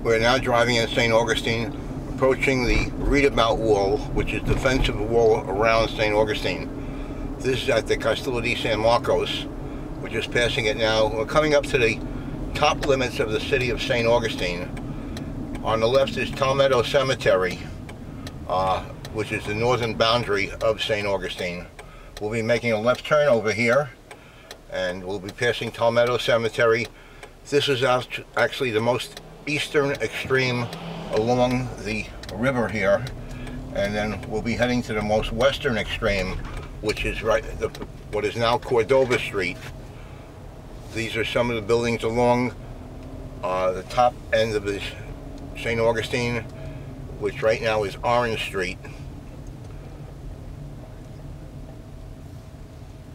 We're now driving in St. Augustine, approaching the readout wall, which is the defensive wall around St. Augustine. This is at the Castillo di San Marcos. We're just passing it now. We're coming up to the top limits of the city of St. Augustine. On the left is Palmetto Cemetery, which is the northern boundary of St. Augustine. We'll be making a left turn over here, and we'll be passing Palmetto Cemetery. This is actually the most eastern extreme along the river here, and then we'll be heading to the most western extreme, which is what is now Cordova Street. These are some of the buildings along the top end of the St. Augustine, which right now is Orange Street.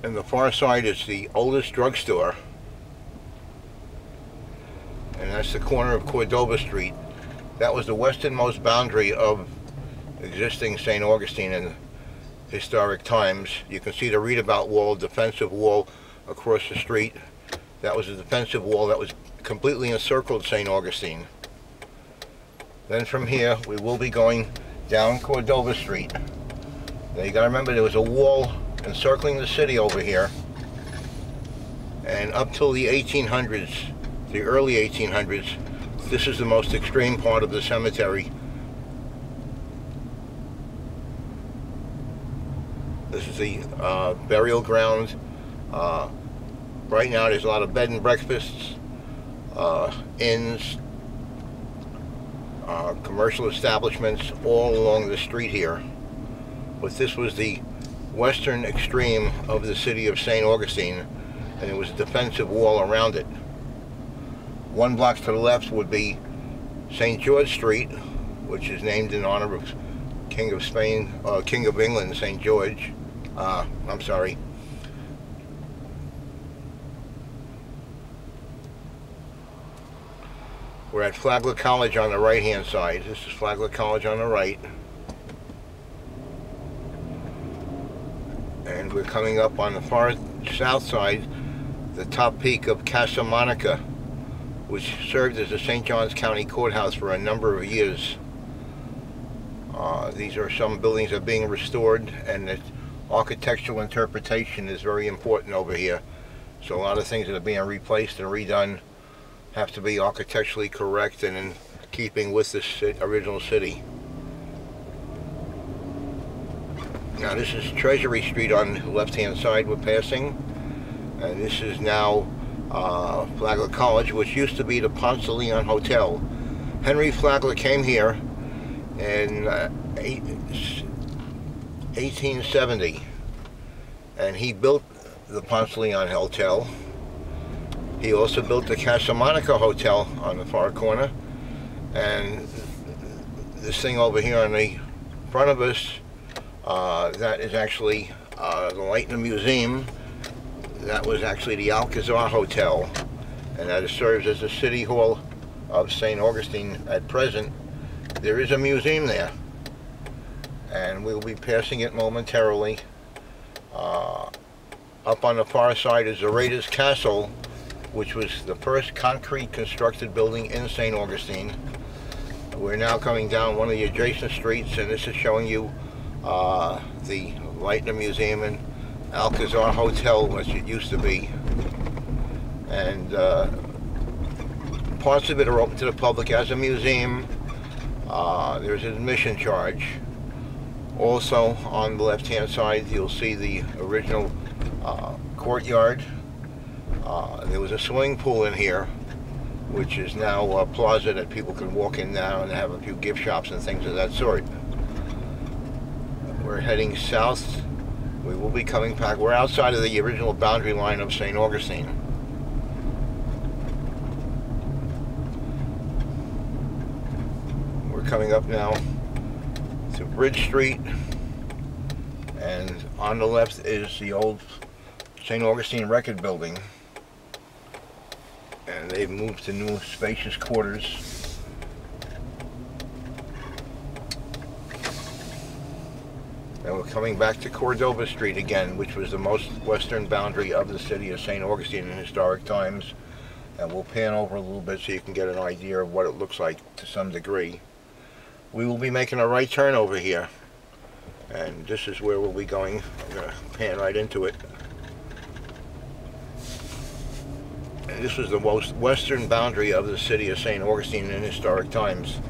And the far side is the oldest drugstore, and that's the corner of Cordova Street. That was the westernmost boundary of existing St. Augustine in historic times. You can see the readout wall, defensive wall across the street. That was a defensive wall that was completely encircled St. Augustine. Then from here we will be going down Cordova Street. Now you gotta remember there was a wall encircling the city over here, and up till the 1800s, the early 1800s, this is the most extreme part of the cemetery. This is the burial ground. Right now there's a lot of bed and breakfasts, inns, commercial establishments all along the street here. But this was the western extreme of the city of St. Augustine, and it was a defensive wall around it. One block to the left would be St. George Street, which is named in honor of King of Spain, King of England, St. George. I'm sorry. We're at Flagler College on the right-hand side. This is Flagler College on the right. And we're coming up on the far south side, the top peak of Casa Monica, which served as the St. Johns County Courthouse for a number of years. These are some buildings that are being restored, and the architectural interpretation is very important over here. So a lot of things that are being replaced and redone have to be architecturally correct and in keeping with the original city. Now this is Treasury Street on the left-hand side we're passing, and this is now Flagler College, which used to be the Ponce de Leon Hotel. Henry Flagler came here in 1870, and he built the Ponce de Leon Hotel. He also built the Casa Monica Hotel on the far corner, and this thing over here on the front of us, that is actually the Lightning Museum. That was actually the Alcazar Hotel, and that serves as the City Hall of St. Augustine at present. There is a museum there, and we'll be passing it momentarily. Up on the far side is the Raiders Castle, which was the first concrete constructed building in St. Augustine. We're now coming down one of the adjacent streets, and this is showing you the Lightning Museum and Alcazar Hotel, which it used to be. And parts of it are open to the public as a museum. There's an admission charge. Also on the left hand side you'll see the original courtyard. There was a swimming pool in here, which is now a plaza that people can walk in now and have a few gift shops and things of that sort. We're heading south. We will be coming back. We're outside of the original boundary line of St. Augustine. We're coming up now to Bridge Street, and on the left is the old St. Augustine Record Building, and they've moved to new spacious quarters. And we're coming back to Cordova Street again, which was the most western boundary of the city of St. Augustine in historic times. and we'll pan over a little bit so you can get an idea of what it looks like to some degree. We will be making a right turn over here, and this is where we'll be going. I'm going to pan right into it. And this was the most western boundary of the city of St. Augustine in historic times.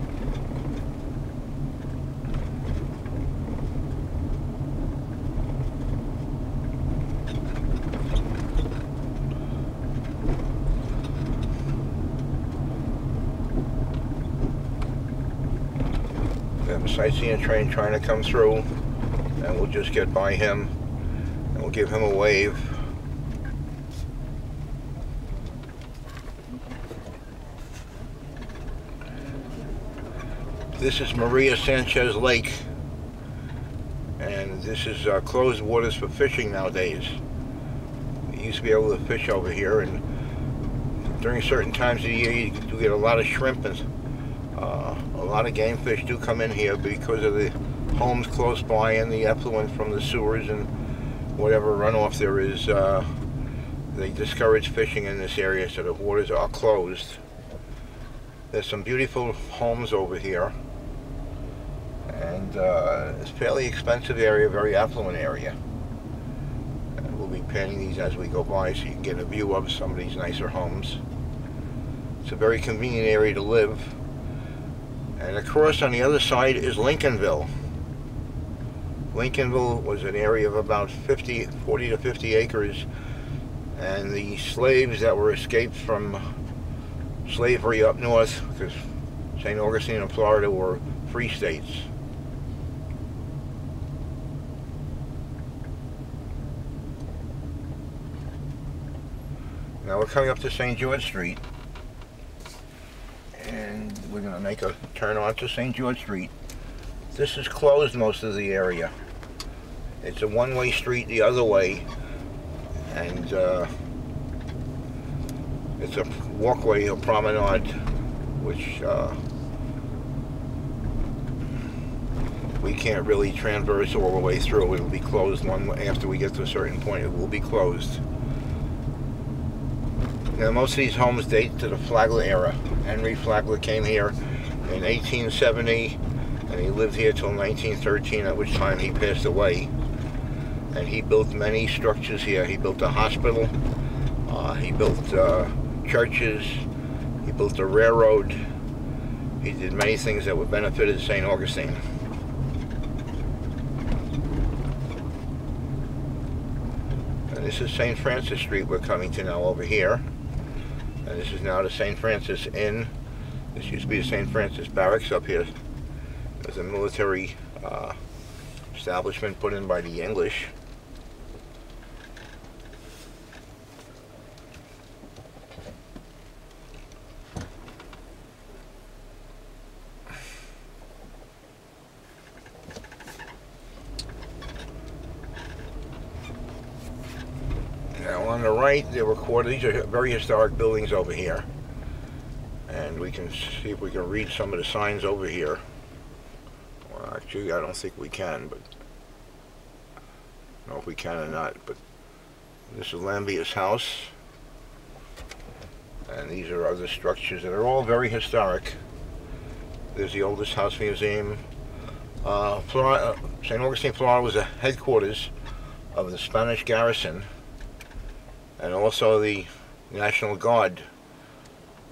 We have a sightseeing train trying to come through, and we'll just get by him and we'll give him a wave. This is Maria Sanchez Lake, and this is closed waters for fishing nowadays. You used to be able to fish over here, and during certain times of the year you do get a lot of shrimp, and a lot of game fish do come in here because of the homes close by and the effluent from the sewers and whatever runoff there is. They discourage fishing in this area, so the waters are closed. There's some beautiful homes over here, and it's a fairly expensive area, very affluent area. And we'll be panning these as we go by so you can get a view of some of these nicer homes. It's a very convenient area to live. And across on the other side is Lincolnville. Lincolnville was an area of about 40 to 50 acres, and the slaves that were escaped from slavery up north, because St. Augustine and Florida were free states. Now we're coming up to St. George Street, and we're going to make a turn onto St. George Street. This is closed most of the area. It's a one-way street the other way, and it's a walkway, a promenade, which we can't really traverse all the way through. It will be closed after we get to a certain point. It will be closed. Now, most of these homes date to the Flagler era. Henry Flagler came here in 1870, and he lived here till 1913, at which time he passed away. And he built many structures here. He built a hospital, he built churches, he built a railroad. He did many things that would benefit St. Augustine. And this is St. Francis Street we're coming to now over here. And this is now the St. Francis Inn. This used to be the St. Francis Barracks up here. There's a military establishment put in by the English. Now on the right, there were quarters. These are very historic buildings over here, and we can see if we can read some of the signs over here. Well, actually, I don't think we can, but I don't know if we can or not. But this is Lambia's house, and these are other structures that are all very historic. There's the oldest house museum. St. Augustine, Florida was the headquarters of the Spanish garrison, and also the National Guard.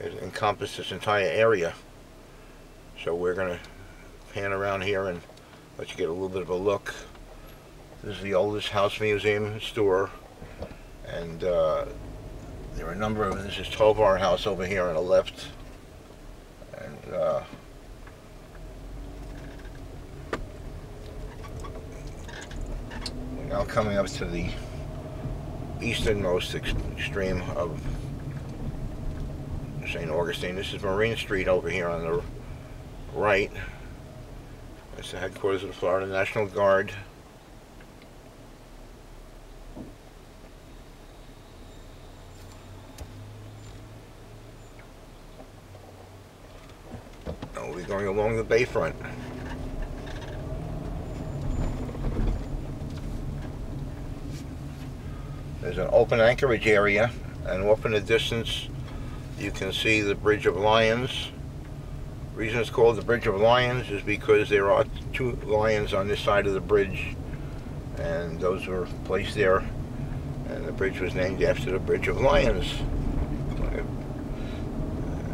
It encompassed this entire area. So we're going to pan around here and let you get a little bit of a look. This is the oldest house museum store, and there are a number of, this is Tovar House over here on the left, and we're now coming up to the easternmost extreme of St. Augustine. This is Marine Street over here on the right. It's the headquarters of the Florida National Guard. And we'll be going along the bayfront. There's an open anchorage area, and off in the distance you can see the Bridge of Lions. The reason it's called the Bridge of Lions is because there are 2 lions on this side of the bridge, and those were placed there, and the bridge was named after the Bridge of Lions.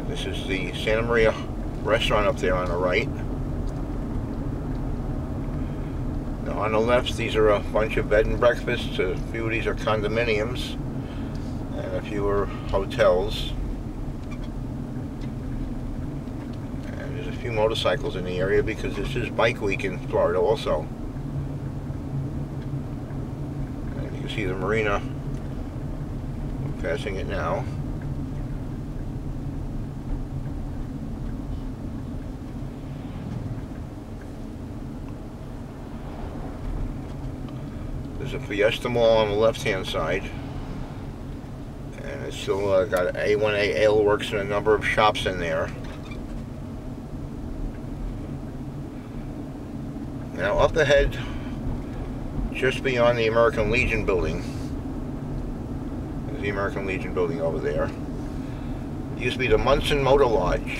This is the Santa Maria restaurant up there on the right. Now on the left, these are a bunch of bed and breakfasts. A few of these are condominiums, and a few are hotels. And there's a few motorcycles in the area because this is Bike Week in Florida also. And you can see the marina. We're passing it now. There's a Fiesta Mall on the left-hand side, and it's still got A1A Ale Works and a number of shops in there. Now up ahead, just beyond the American Legion building, there's the American Legion building over there. It used to be the Munson Motor Lodge,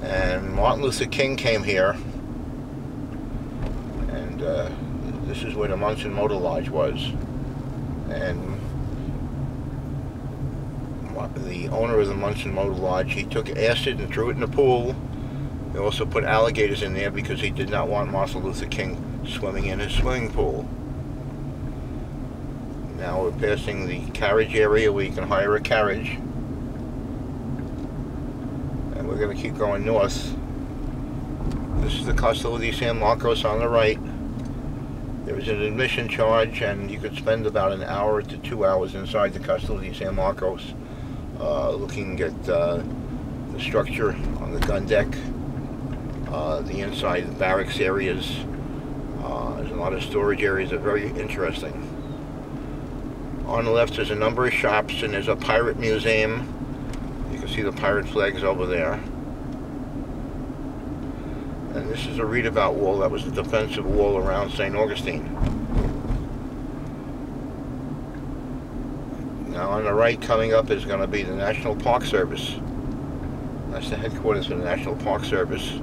and Martin Luther King came here, and this is where the Munson Motor Lodge was. And the owner of the Munson Motor Lodge, he took acid and threw it in the pool. They also put alligators in there because he did not want Martin Luther King swimming in his swimming pool. Now we're passing the carriage area where you can hire a carriage. And we're going to keep going north. This is the Castillo di San Marcos on the right. There is an admission charge, and you could spend about an hour to 2 hours inside the Castillo di San Marcos, looking at the structure on the gun deck, the inside, the barracks areas. There's a lot of storage areas that are very interesting. On the left there's a number of shops, and there's a pirate museum. You can see the pirate flags over there. And this is a readabout wall that was a defensive wall around St. Augustine. Now on the right coming up is going to be the National Park Service. That's the headquarters for the National Park Service.